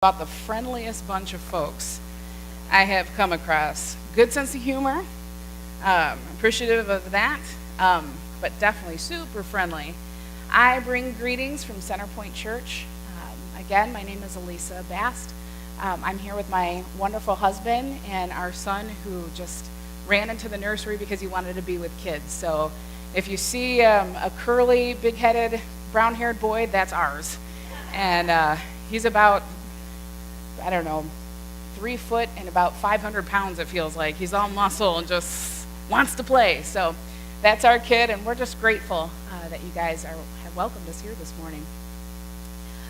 About the friendliest bunch of folks I have come across. Good sense of humor, appreciative of that, but definitely super friendly. I bring greetings from Centerpoint Church. Again, my name is Eliza Bast. I'm here with my wonderful husband and our son who just ran into the nursery because he wanted to be with kids. So if you see a curly, big-headed, brown-haired boy, that's ours. And he's about, I don't know, 3 foot and about 500 pounds, it feels like. He's all muscle and just wants to play. So that's our kid, and we're just grateful that you guys have welcomed us here this morning.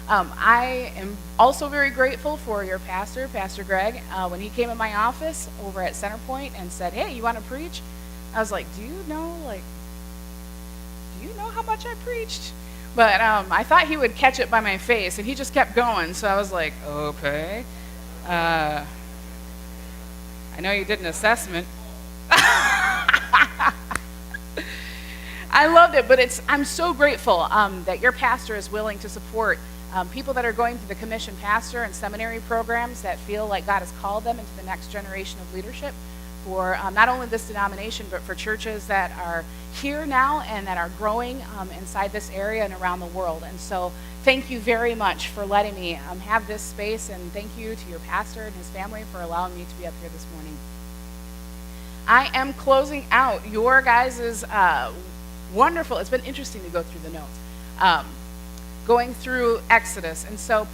I am also very grateful for your pastor, Pastor Greg. When he came in my office over at Centerpoint and said, "Hey, you want to preach?" I was like, do you know how much I preached? But I thought he would catch it by my face, and he just kept going. So I was like, okay. I know you did an assessment. I loved it, but I'm so grateful that your pastor is willing to support people that are going through the commission pastor and seminary programs that feel like God has called them into the next generation of leadership for not only this denomination, but for churches that are here now and that are growing inside this area and around the world. And so thank you very much for letting me have this space, and thank you to your pastor and his family for allowing me to be up here this morning. I am closing out your guys' wonderful, it's been interesting to go through the notes, going through Exodus. And so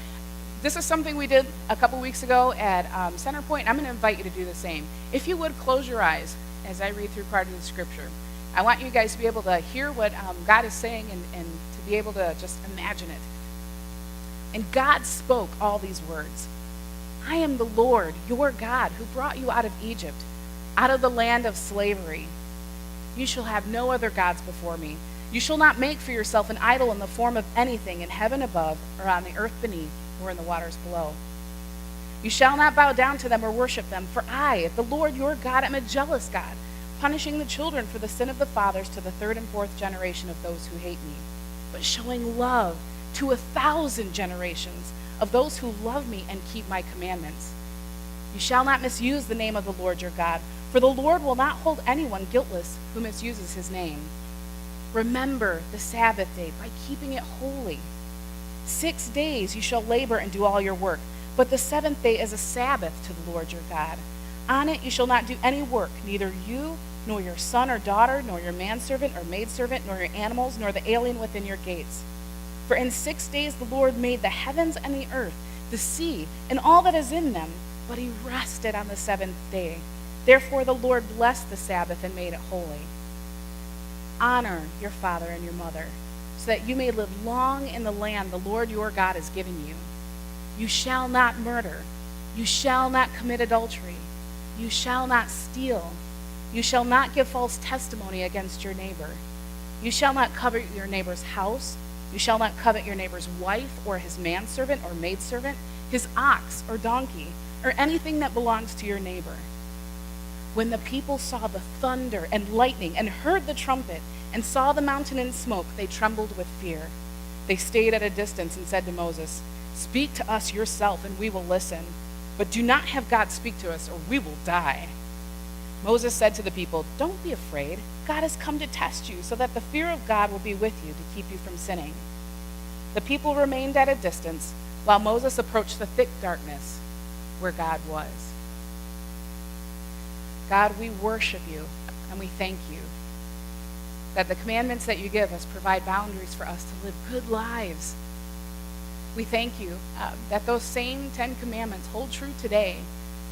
this is something we did a couple weeks ago at Centerpoint. I'm going to invite you to do the same. If you would, close your eyes as I read through part of the scripture. I want you guys to be able to hear what God is saying and to be able to just imagine it. And God spoke all these words. "I am the Lord, your God, who brought you out of Egypt, out of the land of slavery. You shall have no other gods before me. You shall not make for yourself an idol in the form of anything in heaven above or on the earth beneath or in the waters below. You shall not bow down to them or worship them, for I, the Lord your God, am a jealous God, punishing the children for the sin of the fathers to the 3rd and 4th generation of those who hate me, but showing love to 1,000 generations of those who love me and keep my commandments. You shall not misuse the name of the Lord your God, for the Lord will not hold anyone guiltless who misuses his name. Remember the Sabbath day by keeping it holy. 6 days you shall labor and do all your work, but the 7th day is a Sabbath to the Lord your God. On it you shall not do any work, neither you, nor your son or daughter, nor your manservant or maidservant, nor your animals, nor the alien within your gates. For in 6 days the Lord made the heavens and the earth, the sea, and all that is in them, but he rested on the 7th day. Therefore the Lord blessed the Sabbath and made it holy. Honor your father and your mother, so that you may live long in the land the Lord your God has given you. You shall not murder. You shall not commit adultery. You shall not steal. You shall not give false testimony against your neighbor. You shall not covet your neighbor's house. You shall not covet your neighbor's wife or his manservant or maidservant, his ox or donkey, or anything that belongs to your neighbor. When the people saw the thunder and lightning and heard the trumpet and saw the mountain in smoke, they trembled with fear. They stayed at a distance and said to Moses, "Speak to us yourself and we will listen, but do not have God speak to us or we will die." Moses said to the people, "Don't be afraid. God has come to test you so that the fear of God will be with you to keep you from sinning." The people remained at a distance while Moses approached the thick darkness where God was. God, we worship you and we thank you that the commandments that you give us provide boundaries for us to live good lives. We thank you that those same 10 commandments hold true today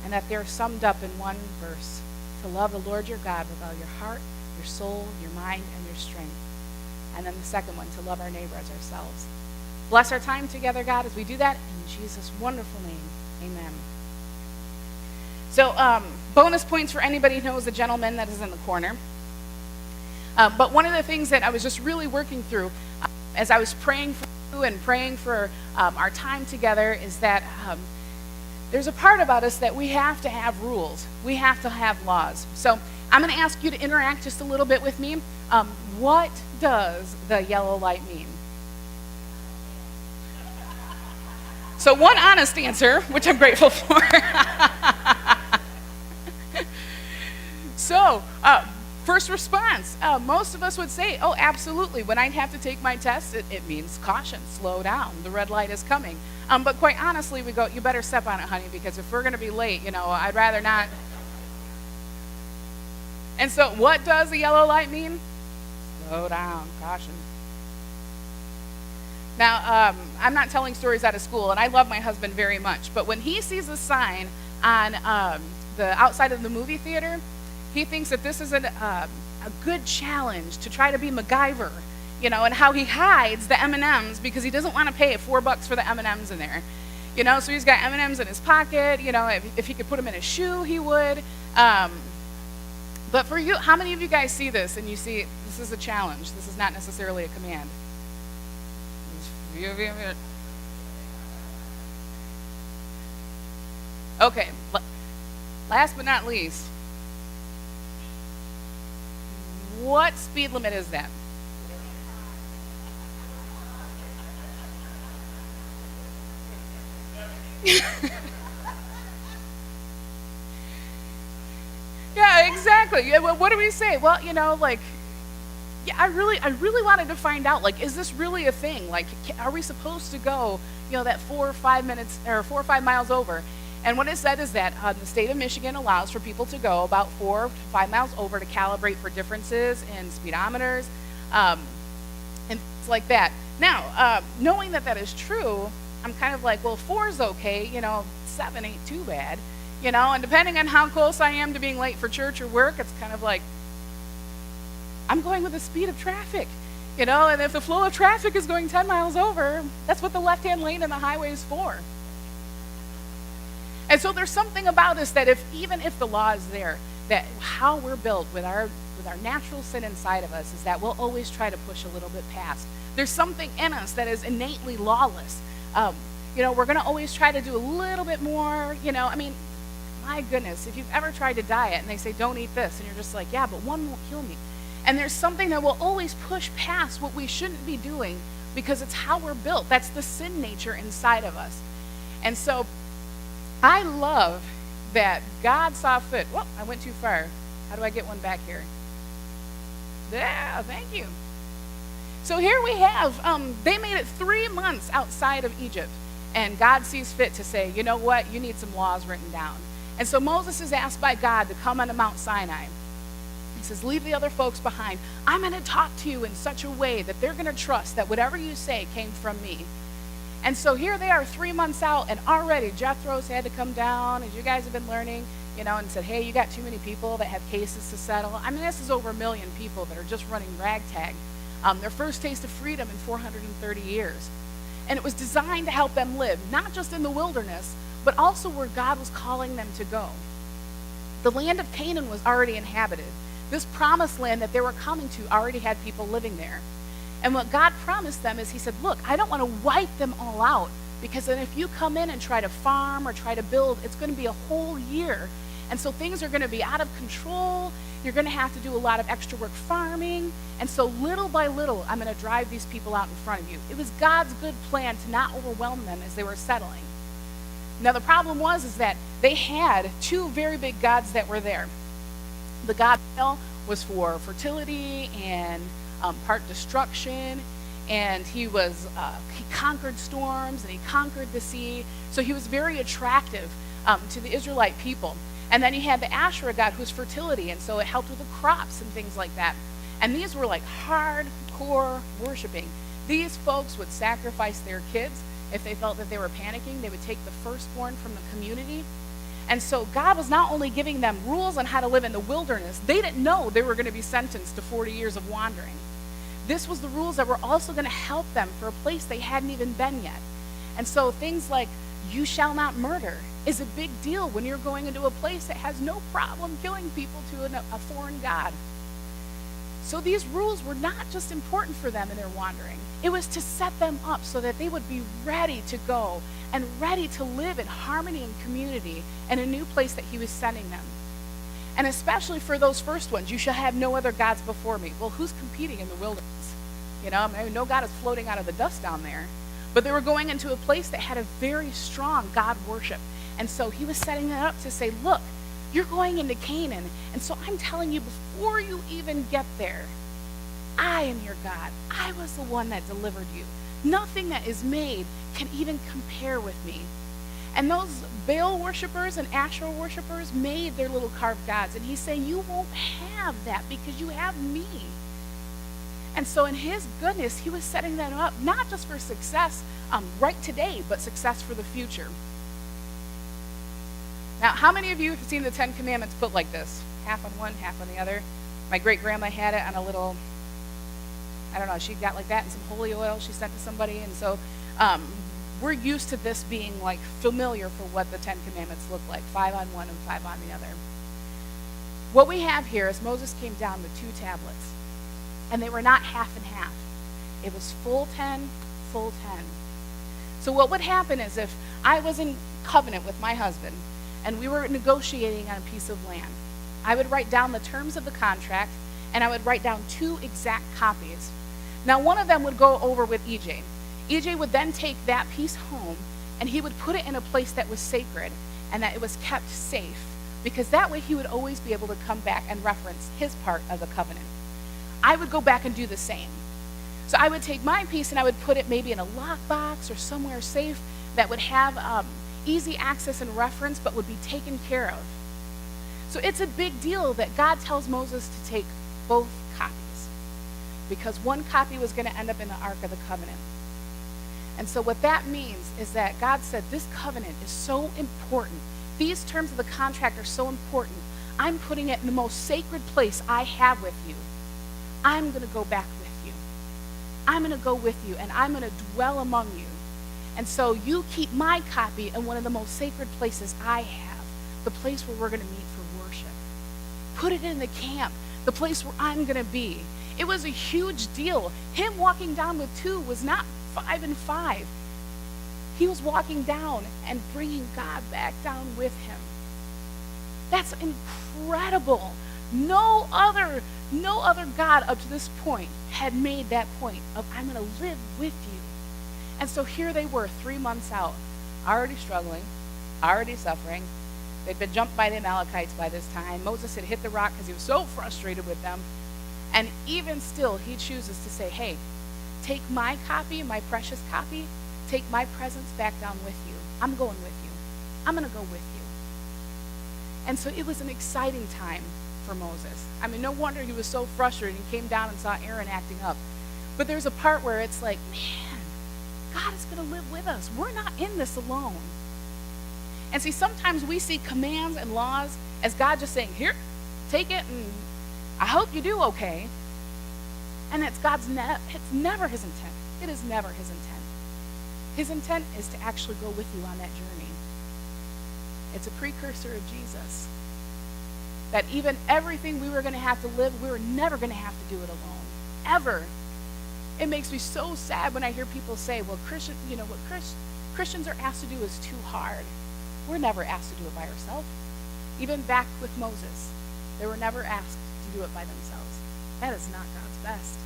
and that they're summed up in one verse: to love the Lord your God with all your heart, your soul, your mind, and your strength. And then the second one, to love our neighbor as ourselves. Bless our time together, God, as we do that in Jesus' wonderful name. Amen. So bonus points for anybody who knows the gentleman that is in the corner. But one of the things that I was just really working through as I was praying for you and praying for our time together is that there's a part about us that we have to have rules. We have to have laws. So I'm going to ask you to interact just a little bit with me. What does the yellow light mean? So one honest answer, which I'm grateful for. So, first response, most of us would say, oh, absolutely. When I have to take my test, it means caution, slow down. The red light is coming. But quite honestly, we go, you better step on it, honey, because if we're going to be late, I'd rather not. And so what does the yellow light mean? Slow down, caution. Now, I'm not telling stories out of school, and I love my husband very much, but when he sees a sign on the outside of the movie theater, he thinks that this is a good challenge to try to be MacGyver, and how he hides the M&Ms because he doesn't want to pay $4 for the M&Ms in there. So he's got M&Ms in his pocket. If he could put them in his shoe, he would. But for you, how many of you guys see this and you see this is a challenge? This is not necessarily a command. Okay, last but not least, what speed limit is that? Yeah, exactly. Yeah, well, what do we say? Well, yeah, I really wanted to find out, is this really a thing? Are we supposed to go, that 4 or 5 minutes or 4 or 5 miles over? And what it said is that the state of Michigan allows for people to go about 4 to 5 miles over to calibrate for differences in speedometers and things like that. Now, knowing that is true, I'm kind of like, well, 4 is okay, 7 ain't too bad, and depending on how close I am to being late for church or work, it's kind of like, I'm going with the speed of traffic, and if the flow of traffic is going 10 miles over, that's what the left-hand lane in the highway is for. And so there's something about us that even if the law is there, that how we're built with our natural sin inside of us is that we'll always try to push a little bit past. There's something in us that is innately lawless. We're going to always try to do a little bit more, my goodness, if you've ever tried to diet and they say, don't eat this, and you're just like, yeah, but one won't kill me. And there's something that will always push past what we shouldn't be doing because it's how we're built. That's the sin nature inside of us. And so I love that God saw fit. Well, I went too far. How do I get one back here? Yeah, thank you. So here we have, they made it 3 months outside of Egypt. And God sees fit to say, you know what? You need some laws written down. And so Moses is asked by God to come onto Mount Sinai. He says, leave the other folks behind. I'm going to talk to you in such a way that they're going to trust that whatever you say came from me. And so here they are 3 months out, and already Jethro's had to come down, as you guys have been learning, and said, hey, you got too many people that have cases to settle. I mean, this is over 1 million people that are just running ragtag. Their first taste of freedom in 430 years. And it was designed to help them live, not just in the wilderness, but also where God was calling them to go. The land of Canaan was already inhabited. This promised land that they were coming to already had people living there. And what God promised them is he said, look, I don't want to wipe them all out, because then if you come in and try to farm or try to build, it's going to be a whole year. And so things are going to be out of control. You're going to have to do a lot of extra work farming. And so little by little, I'm going to drive these people out in front of you. It was God's good plan to not overwhelm them as they were settling. Now the problem is that they had 2 very big gods that were there. The god Baal was for fertility and part destruction, and he conquered storms and he conquered the sea. So he was very attractive to the Israelite people. And then you had the Asherah god, who's fertility, and so it helped with the crops and things like that. And these were like hardcore worshiping. These folks would sacrifice their kids if they felt that they were panicking. They would take the firstborn from the community. And so God was not only giving them rules on how to live in the wilderness, they didn't know they were going to be sentenced to 40 years of wandering. This was the rules that were also going to help them for a place they hadn't even been yet. And so things like, you shall not murder, is a big deal when you're going into a place that has no problem killing people to a foreign god. So these rules were not just important for them in their wandering. It was to set them up so that they would be ready to go and ready to live in harmony and community in a new place that he was sending them. And especially for those first ones, you shall have no other gods before me. Well, who's competing in the wilderness? I mean, no God is floating out of the dust down there. But they were going into a place that had a very strong God worship. And so he was setting it up to say, look, you're going into Canaan. And so I'm telling you, before you even get there, I am your God. I was the one that delivered you. Nothing that is made can even compare with me. And those Baal worshipers and Asherah worshipers made their little carved gods. And he's saying, you won't have that because you have me. And so in his goodness, he was setting them up, not just for success right today, but success for the future. Now, how many of you have seen the Ten Commandments put like this? Half on one, half on the other. My great-grandma had it on a little, I don't know, she got like that and some holy oil she sent to somebody. And so we're used to this being like familiar for what the Ten Commandments look like, 5 on one and 5 on the other. What we have here is Moses came down with 2 tablets, and they were not half and half. It was full 10, full 10. So what would happen is if I was in covenant with my husband and we were negotiating on a piece of land, I would write down the terms of the contract, and I would write down 2 exact copies. Now, one of them would go over with EJ. EJ would then take that piece home, and he would put it in a place that was sacred and that it was kept safe, because that way he would always be able to come back and reference his part of the covenant. I would go back and do the same. So I would take my piece and I would put it maybe in a lockbox or somewhere safe that would have easy access and reference, but would be taken care of. So it's a big deal that God tells Moses to take both copies, because one copy was going to end up in the Ark of the Covenant. And so what that means is that God said, this covenant is so important. These terms of the contract are so important. I'm putting it in the most sacred place I have with you. I'm going to go back with you. I'm going to go with you, and I'm going to dwell among you. And so you keep my copy in one of the most sacred places I have, the place where we're going to meet for worship. Put it in the camp, the place where I'm going to be. It was a huge deal. Him walking down with 2 was not 5 and 5. He was walking down and bringing God back down with him. That's incredible. No other God up to this point had made that point of, I'm going to live with you. And so here they were 3 months out, already struggling, already suffering. They'd been jumped by the Amalekites by this time. Moses had hit the rock because he was so frustrated with them. And even still, he chooses to say, hey, take my copy, my precious copy, take my presence back down with you. I'm going with you. I'm going to go with you. And so it was an exciting time for Moses. I mean, no wonder he was so frustrated and came down and saw Aaron acting up. But there's a part where it's like, man, God is going to live with us. We're not in this alone. And see, sometimes we see commands and laws as God just saying, here, take it, and I hope you do okay. And it's it's never his intent. It is never his intent. His intent is to actually go with you on that journey. It's a precursor of Jesus. That even everything we were going to have to live, we were never going to have to do it alone. Ever. It makes me so sad when I hear people say, well, what Christians are asked to do is too hard. We're never asked to do it by ourselves. Even back with Moses, they were never asked to do it by themselves. That is not God's best.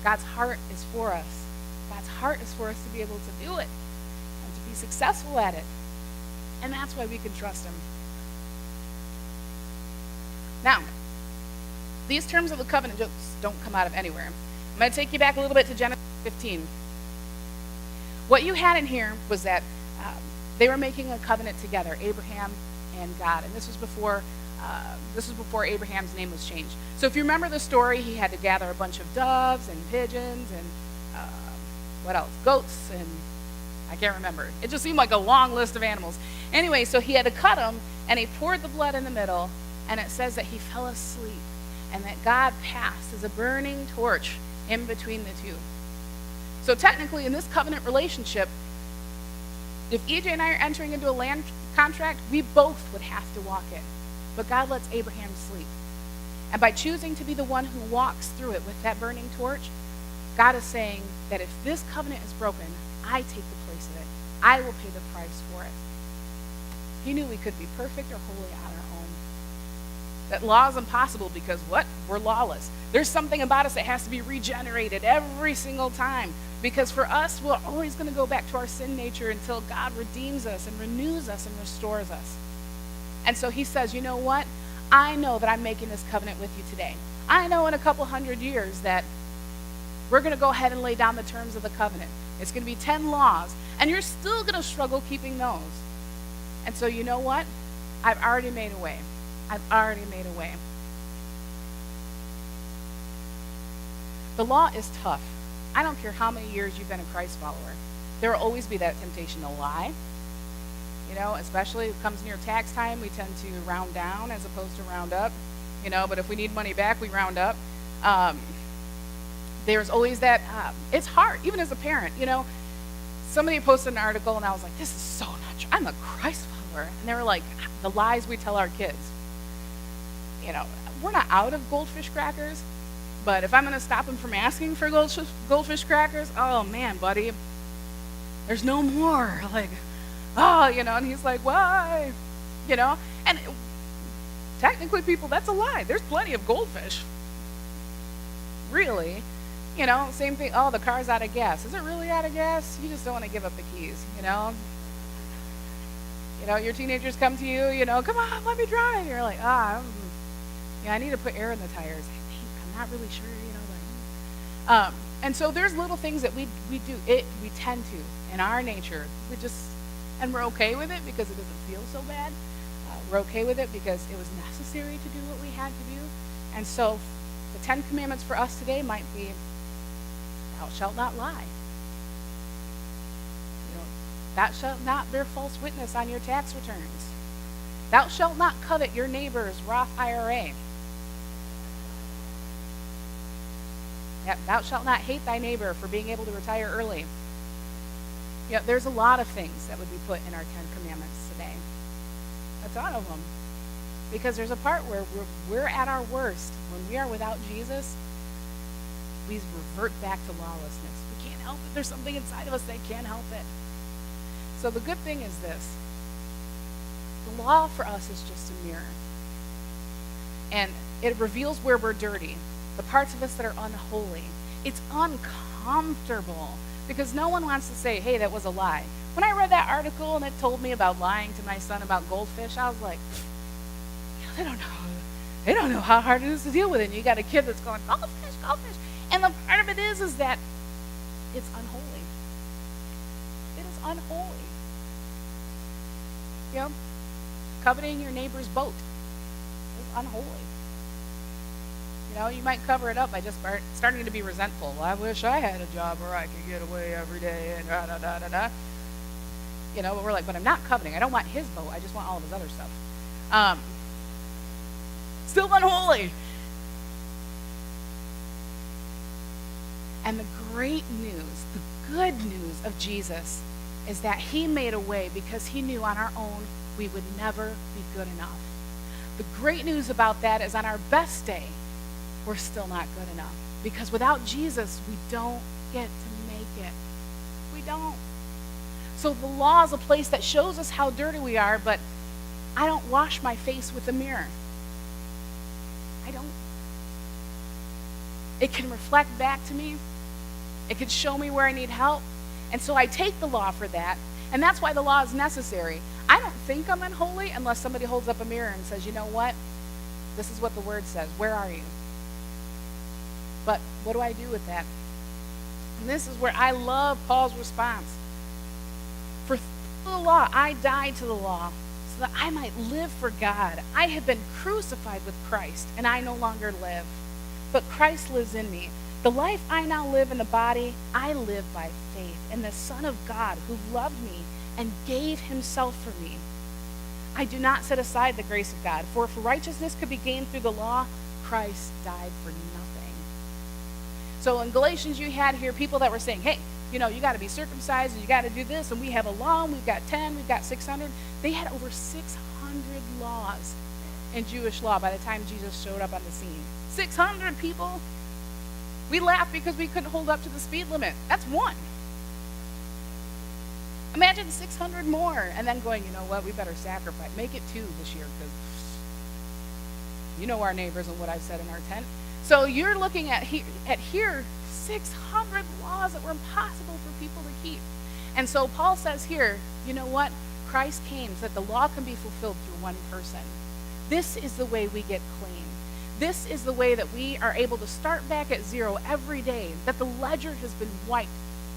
God's heart is for us. God's heart is for us to be able to do it and to be successful at it. And that's why we can trust him. Now, these terms of the covenant just don't come out of anywhere. I'm going to take you back a little bit to Genesis 15. What you had in here was that they were making a covenant together, Abraham and God. And this was before Abraham's name was changed. So if you remember the story, he had to gather a bunch of doves and pigeons and what else? Goats, and I can't remember. It just seemed like a long list of animals. Anyway, so he had to cut them, and he poured the blood in the middle, and it says that he fell asleep, and that God passed as a burning torch in between the two. So technically, in this covenant relationship, if EJ and I are entering into a land contract, we both would have to walk it. But God lets Abraham sleep. And by choosing to be the one who walks through it with that burning torch, God is saying that if this covenant is broken, I take the place of it. I will pay the price for it. He knew we could be perfect or holy on our own. That law is impossible because what? We're lawless. There's something about us that has to be regenerated every single time. Because for us, we're always going to go back to our sin nature until God redeems us and renews us and restores us. And so he says, you know what? I know that I'm making this covenant with you today. I know in a couple hundred years that we're going to go ahead and lay down the terms of the covenant. It's going to be 10 laws, and you're still going to struggle keeping those. And so you know what? I've already made a way. I've already made a way. The law is tough. I don't care how many years you've been a Christ follower. There will always be that temptation to lie. You know, especially if it comes near tax time, we tend to round down as opposed to round up. You know, but if we need money back, we round up. There's always that, it's hard, even as a parent. You know, somebody posted an article, and I was like, this is so not true. I'm a Christ follower. And they were like, the lies we tell our kids. You know, we're not out of goldfish crackers, but if I'm going to stop him from asking for goldfish crackers, oh, man, buddy, there's no more. Like, oh, you know, and he's like, why? You know, and technically, people, that's a lie. There's plenty of goldfish. Really. You know, same thing. Oh, the car's out of gas. Is it really out of gas? You just don't want to give up the keys, you know? You know, your teenagers come to you, you know, come on, let me drive. You're like, yeah, I need to put air in the tires. I'm not really sure, you know. Like, and so there's little things that we do. We tend to, in our nature, and we're okay with it because it doesn't feel so bad. We're okay with it because it was necessary to do what we had to do. And so the 10 Commandments for us today might be, thou shalt not lie. You know, thou shalt not bear false witness on your tax returns. Thou shalt not covet your neighbor's Roth IRA. Thou shalt not hate thy neighbor for being able to retire early. Yeah, there's a lot of things that would be put in our 10 Commandments today. A ton of them. Because there's a part where we're at our worst. When we are without Jesus, we revert back to lawlessness. We can't help it. There's something inside of us that can't help it. So the good thing is this. The law for us is just a mirror. And it reveals where we're dirty. The parts of us that are unholy. It's uncomfortable because no one wants to say, hey, that was a lie. When I read that article and it told me about lying to my son about goldfish, I was like, they don't know how hard it is to deal with it. And you got a kid that's going, goldfish, goldfish. And the part of it is that it's unholy. It is unholy. You know, coveting your neighbor's boat is unholy. You know, you might cover it up by just starting to be resentful. Well, I wish I had a job where I could get away every day and da-da-da-da-da. You know, but we're like, but I'm not coveting. I don't want his boat. I just want all of his other stuff. Still unholy. And the great news, the good news of Jesus is that he made a way because he knew on our own we would never be good enough. The great news about that is on our best day, we're still not good enough. Because without Jesus, we don't get to make it. We don't. So the law is a place that shows us how dirty we are, but I don't wash my face with a mirror. I don't. It can reflect back to me. It can show me where I need help. And so I take the law for that. And that's why the law is necessary. I don't think I'm unholy unless somebody holds up a mirror and says, you know what? This is what the word says. Where are you? But what do I do with that? And this is where I love Paul's response. For through the law, I died to the law so that I might live for God. I have been crucified with Christ, and I no longer live. But Christ lives in me. The life I now live in the body, I live by faith in the Son of God who loved me and gave himself for me. I do not set aside the grace of God, for if righteousness could be gained through the law, Christ died for nothing. So in Galatians, you had here people that were saying, hey, you know, you got to be circumcised and you got to do this, and we have a law, and we've got 10, we've got 600. They had over 600 laws in Jewish law by the time Jesus showed up on the scene. 600 people. We laughed because we couldn't hold up to the speed limit. That's one. Imagine 600 more, and then going, you know what, we better sacrifice. Make it 2 this year, because you know our neighbors and what I've said in our tent. So you're looking at here 600 laws that were impossible for people to keep. And so Paul says here, you know what? Christ came so that the law can be fulfilled through one person. This is the way we get clean. This is the way that we are able to start back at zero every day, that the ledger has been wiped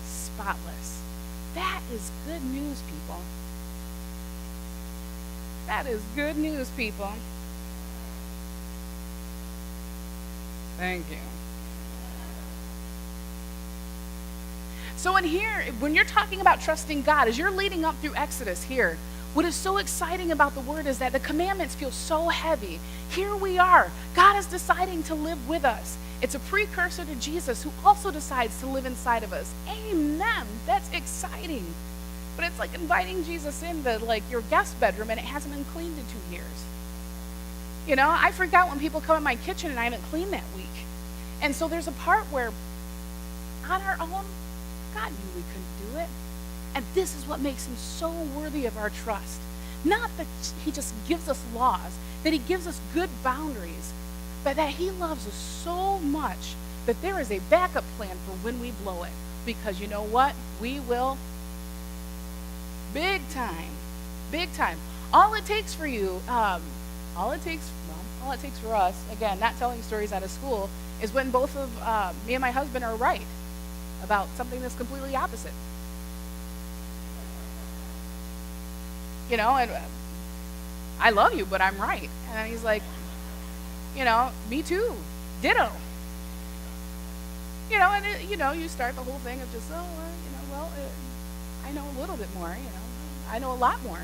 spotless. That is good news, people. That is good news, people. Thank you. So in here, when you're talking about trusting God, as you're leading up through Exodus here, what is so exciting about the word is that the commandments feel so heavy. Here we are. God is deciding to live with us. It's a precursor to Jesus, who also decides to live inside of us. Amen. That's exciting. But it's like inviting Jesus into your guest bedroom and it hasn't been cleaned in 2 years. You know, I freak out when people come in my kitchen and I haven't cleaned that week. And so there's a part where on our own, God knew we couldn't do it. And this is what makes him so worthy of our trust. Not that he just gives us laws, that he gives us good boundaries, but that he loves us so much that there is a backup plan for when we blow it. Because you know what? We will. Big time. Big time. All it takes for you, all it takes for us, again, not telling stories out of school, is when both of me and my husband are right about something that's completely opposite. You know, and I love you, but I'm right. And then he's like, you know, me too, ditto. You know, and you start the whole thing of just, I know a little bit more, I know a lot more,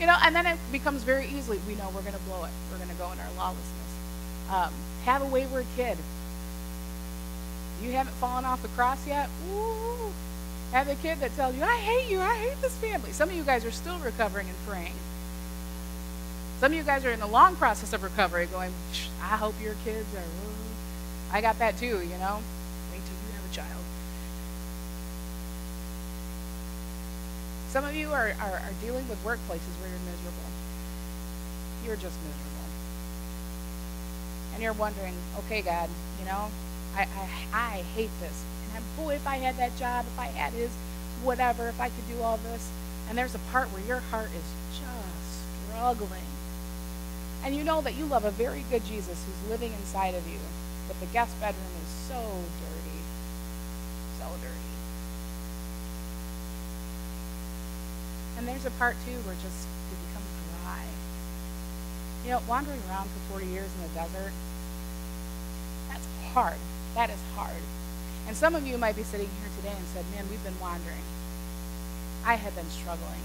and then it becomes very easily, we know we're going to blow it. We're going to go in our lawlessness. Have a wayward kid. You haven't fallen off the cross yet? Ooh. Have a kid that tells you, I hate you, I hate this family. Some of you guys are still recovering and praying. Some of you guys are in the long process of recovery going, I hope your kids are, I got that too, Wait till you have a child. Some of you are dealing with workplaces where you're miserable. You're just miserable. And you're wondering, okay, God, I hate this. And boy, if I had that job, if I had his whatever, if I could do all this. And there's a part where your heart is just struggling. And you know that you love a very good Jesus who's living inside of you. But the guest bedroom is so dirty. So dirty. And there's a part, too, where just you become dry. Wandering around for 40 years in the desert, that's hard. That is hard. And some of you might be sitting here today and said, man, we've been wandering. I have been struggling.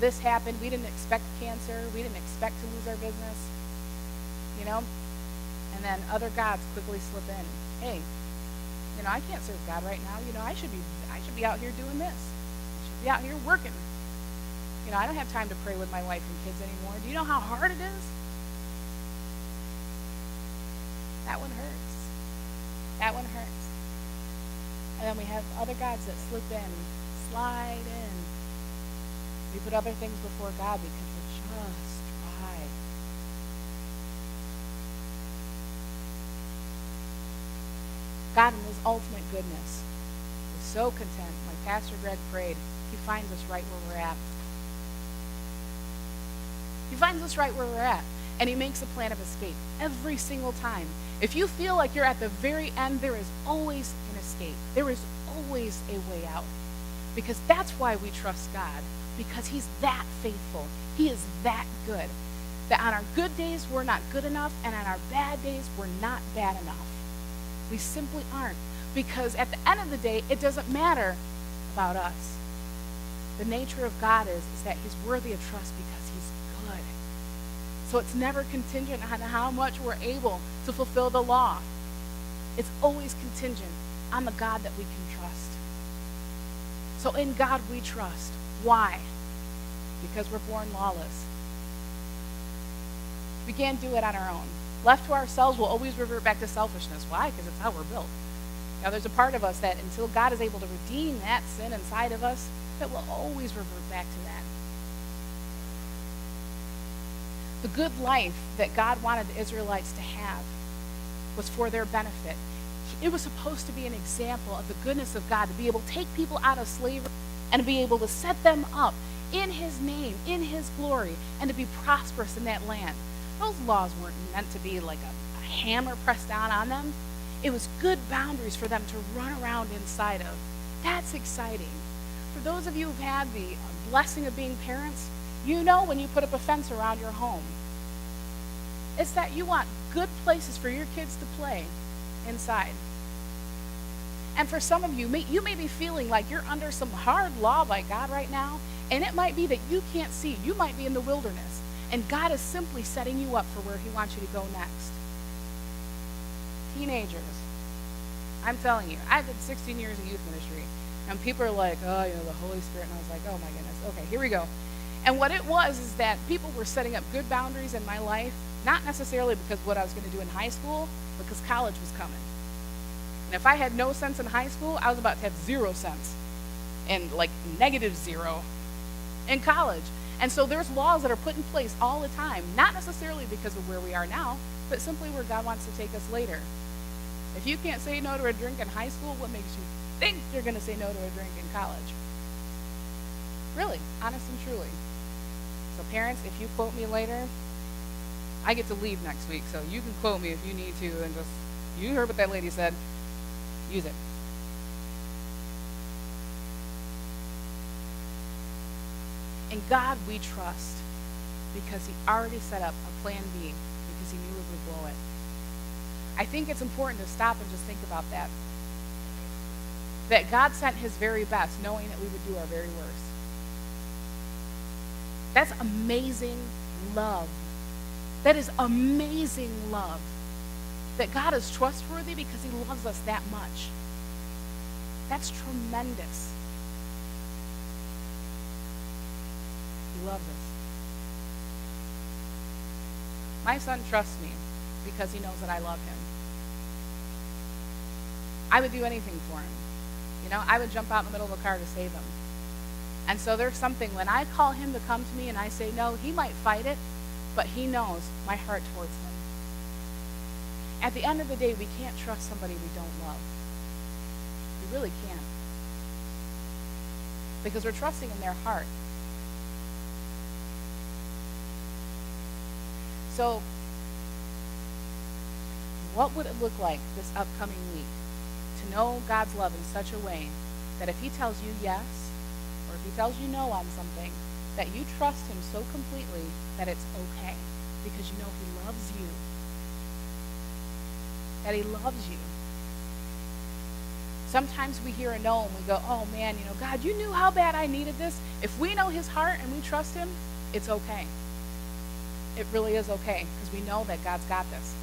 This happened. We didn't expect cancer. We didn't expect to lose our business. And then other gods quickly slip in. Hey, I can't serve God right now. I should be out here doing this. I should be out here working. I don't have time to pray with my wife and kids anymore. Do you know how hard it is? That one hurts. That one hurts. And then we have other gods that slip in, slide in. We put other things before God because we're just dry. God in his ultimate goodness is so content. Like Pastor Greg prayed, he finds us right where we're at. He finds us right where we're at. And he makes a plan of escape every single time. If you feel like you're at the very end, there is always an escape. There is always a way out. Because that's why we trust God. Because he's that faithful. He is that good. That on our good days, we're not good enough. And on our bad days, we're not bad enough. We simply aren't. Because at the end of the day, it doesn't matter about us. The nature of God is that he's worthy of trust because he's good. So it's never contingent on how much we're able to fulfill the law. It's always contingent on the God that we can trust. So in God we trust. Why? Because we're born lawless. We can't do it on our own. Left to ourselves, we'll always revert back to selfishness. Why? Because it's how we're built. Now, there's a part of us that until God is able to redeem that sin inside of us, that will always revert back to that. The good life that God wanted the Israelites to have was for their benefit. It was supposed to be an example of the goodness of God, to be able to take people out of slavery and to be able to set them up in his name, in his glory, and to be prosperous in that land. Those laws weren't meant to be like a hammer pressed down on them. It was good boundaries for them to run around inside of. That's exciting. For those of you who've had the blessing of being parents, you know when you put up a fence around your home, it's that you want good places for your kids to play inside. And for some of you, you may be feeling like you're under some hard law by God right now, and it might be that you can't see. You might be in the wilderness, and God is simply setting you up for where he wants you to go next. Teenagers, I'm telling you, I did 16 years of youth ministry, and people are like, oh, the Holy Spirit, and I was like, oh my goodness, okay, here we go. And what it was is that people were setting up good boundaries in my life, not necessarily because of what I was going to do in high school, but because college was coming. And if I had no sense in high school, I was about to have 0 sense, and like -0 in college. And so there's laws that are put in place all the time, not necessarily because of where we are now, but simply where God wants to take us later. If you can't say no to a drink in high school, what makes you think you're going to say no to a drink in college? Really, honest and truly. So parents, if you quote me later, I get to leave next week, so you can quote me if you need to, and just, you heard what that lady said, use it. In God we trust because he already set up a plan B because he knew it would blow it. I think it's important to stop and just think about that. That God sent his very best knowing that we would do our very worst. That's amazing love. That is amazing love. That God is trustworthy because he loves us that much. That's tremendous. He loves us. My son trusts me because he knows that I love him. I would do anything for him. I would jump out in the middle of a car to save him. And so there's something, when I call him to come to me and I say no, he might fight it, but he knows my heart towards him. At the end of the day, we can't trust somebody we don't love. We really can't. Because we're trusting in their heart. So, what would it look like this upcoming week to know God's love in such a way that if he tells you yes, or if he tells you no on something, that you trust him so completely that it's okay because you know he loves you. That he loves you. Sometimes we hear a no and we go, oh man, God, you knew how bad I needed this. If we know his heart and we trust him, it's okay. It really is okay because we know that God's got this.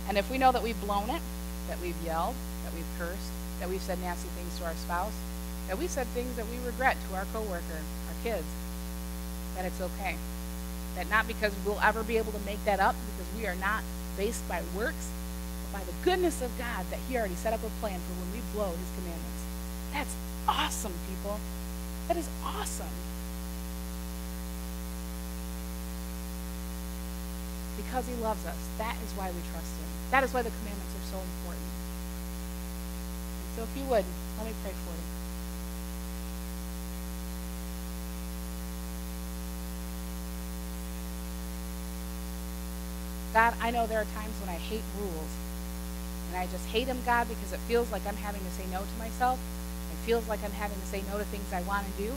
And if we know that we've blown it, that we've yelled, that we've cursed, that we've said nasty things to our spouse, that we said things that we regret to our coworker, our kids, that it's okay. That not because we'll ever be able to make that up, because we are not based by works, but by the goodness of God that he already set up a plan for when we blow his commandments. That's awesome, people. That is awesome. Because he loves us. That is why we trust him. That is why the commandments are so important. And so if you would, let me pray for you. God, I know there are times when I hate rules. And I just hate them, God, because it feels like I'm having to say no to myself. It feels like I'm having to say no to things I want to do.